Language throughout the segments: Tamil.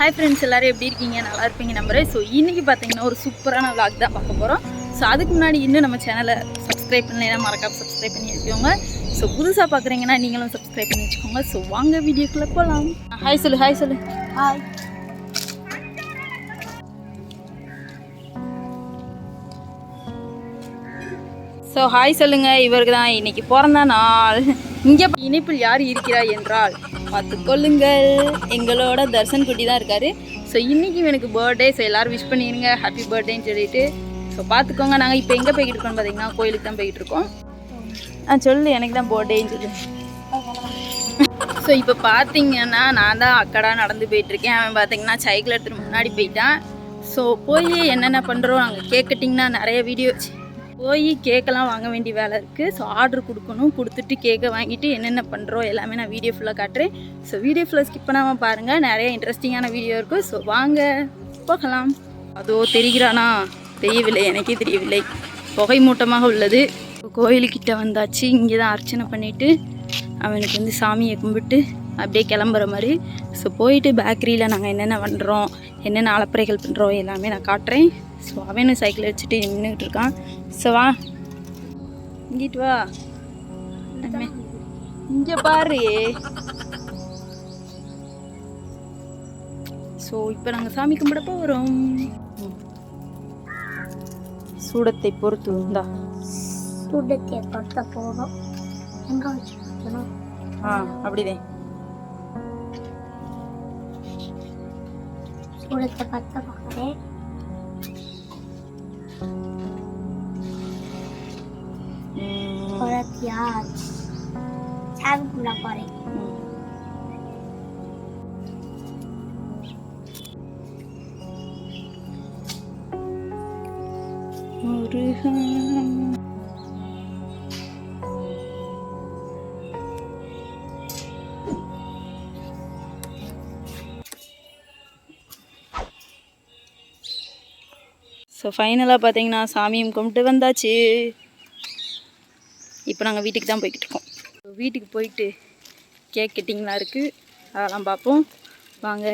ஹாய் ஃப்ரெண்ட்ஸ், எல்லோரும் எப்படி இருக்கீங்க? நல்லா இருப்பீங்க நம்புறேன். ஸோ இன்றைக்கி பார்த்தீங்கன்னா ஒரு சூப்பரான விளாக் தான் பார்க்க போகிறோம். ஸோ அதுக்கு முன்னாடி இன்னும் நம்ம சேனலை சப்ஸ்கிரைப் பண்ணலைன்னா மறக்காம சப்ஸ்கிரைப் பண்ணி வச்சுக்கோங்க. ஸோ புதுசாக பார்க்குறீங்கன்னா நீங்களும் சப்ஸ்கிரைப் பண்ணி வச்சுக்கோங்க. ஸோ வாங்க வீடியோக்குள்ளே போகலாம். ஹாய் சொல்லு. ஹாய். ஸோ ஹாய் சொல்லுங்கள். இவருக்கு தான் இன்றைக்கி பிறந்த நாள். இங்கே இணைப்பில் யார் இருக்கிறார் என்றால் பார்த்துக்கொள்ளுங்கள், எங்களோட தர்ஷன் குட்டி தான் இருக்கார். ஸோ இன்றைக்கி எனக்கு பர்த்டே. ஸோ எல்லோரும் விஷ் பண்ணிடுங்க ஹாப்பி பர்த்டேன்னு சொல்லிட்டு. ஸோ பார்த்துக்கோங்க, நாங்கள் இப்போ எங்கே போய்கிட்டு இருக்கோம்னு பார்த்தீங்கன்னா கோயிலுக்கு தான் போய்கிட்டு இருக்கோம். சொல்லு, எனக்கு தான் பர்த்டேன்னு சொல்லு. ஸோ இப்போ பார்த்தீங்கன்னா நான் தான் அக்கடா நடந்து போயிட்டுருக்கேன். அவன் பார்த்தீங்கன்னா சைக்கிள் எடுத்துகிட்டு முன்னாடி போயிட்டான். ஸோ போய் என்னென்ன பண்ணுறோம், அங்கே கேக் கட்டிங்கன்னா நிறைய வீடியோ போய் கேக்கெல்லாம் வாங்க வேண்டிய வேலை இருக்குது. ஸோ ஆர்டர் கொடுக்கணும். கொடுத்துட்டு கேக்கை வாங்கிட்டு என்னென்ன பண்ணுறோம் எல்லாமே நான் வீடியோ ஃபுல்லாக காட்டுறேன். ஸோ வீடியோ ஃபுல்லாக ஸ்கிப் பண்ணாமல் பாருங்கள், நிறைய இன்ட்ரெஸ்டிங்கான வீடியோ இருக்கும். ஸோ வாங்க போகலாம். அதோ தெரிகிறானா? தெரியவில்லை, எனக்கே தெரியவில்லை. புகை மூட்டமாக உள்ளது. கோயிலுக்கிட்ட வந்தாச்சு. இங்கே தான் அர்ச்சனை பண்ணிவிட்டு அவனுக்கு வந்து சாமியை கும்பிட்டு அப்படியே கிளம்புற மாதிரி. ஸோ போயிட்டு பேக்கரியில் நாங்கள் என்னென்ன பண்ணுறோம், என்னென்ன அலப்பறைகள் பண்ணுறோம் எல்லாமே நான் காட்டுறேன். ஸோ அவனும் சைக்கிள் வச்சுட்டு நின்றுக்கிட்டு இருக்கான். ஸோ வா, இங்கிட்டு வா, இங்கே பாரு. ஸோ இப்போ நாங்கள் சாமி கும்பிட போகிறோம். சூடத்தை பொறுத்து வந்தா சூடத்தை பொறுத்த போகிறோம். எங்கே வச்சு அப்படிதே சூடத்தை பற்ற பார்க்குறேன். சாமி கும்பிட போகிறேன். ஸோ ஃபைனலாக பார்த்தீங்கன்னா சாமியும் கும்பிட்டு வந்தாச்சு. இப்போ நாங்கள் வீட்டுக்கு தான் போய்கிட்டு இருக்கோம். வீட்டுக்கு போயிட்டு கேக் கட்டிங்லாம் இருக்குது, அதெல்லாம் பார்ப்போம். வாங்க.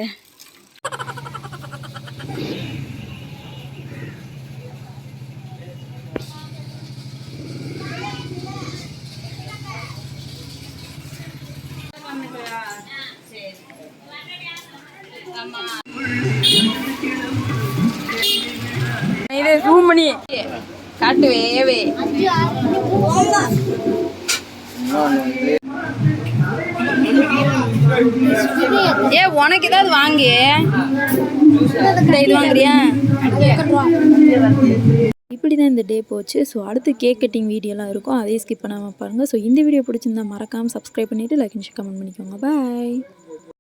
இது ஜூம் பண்ணி காட்டுவேவே. ஏ உனக்கு ஏதாவது வாங்கு. இது வாங்குறியா? இப்படி தான் இந்த டே போச்சு. ஸோ அடுத்து கேக் கட்டிங் வீடியோலாம் இருக்கும், அதையும் ஸ்கிப் பண்ணாமல் பாருங்கள். ஸோ இந்த வீடியோ பிடிச்சிருந்தா மறக்காமல் சப்ஸ்கிரைப் பண்ணிவிட்டு லைக் அண்ட் ஷேர் கமெண்ட் பண்ணிக்கோங்க. பாய்.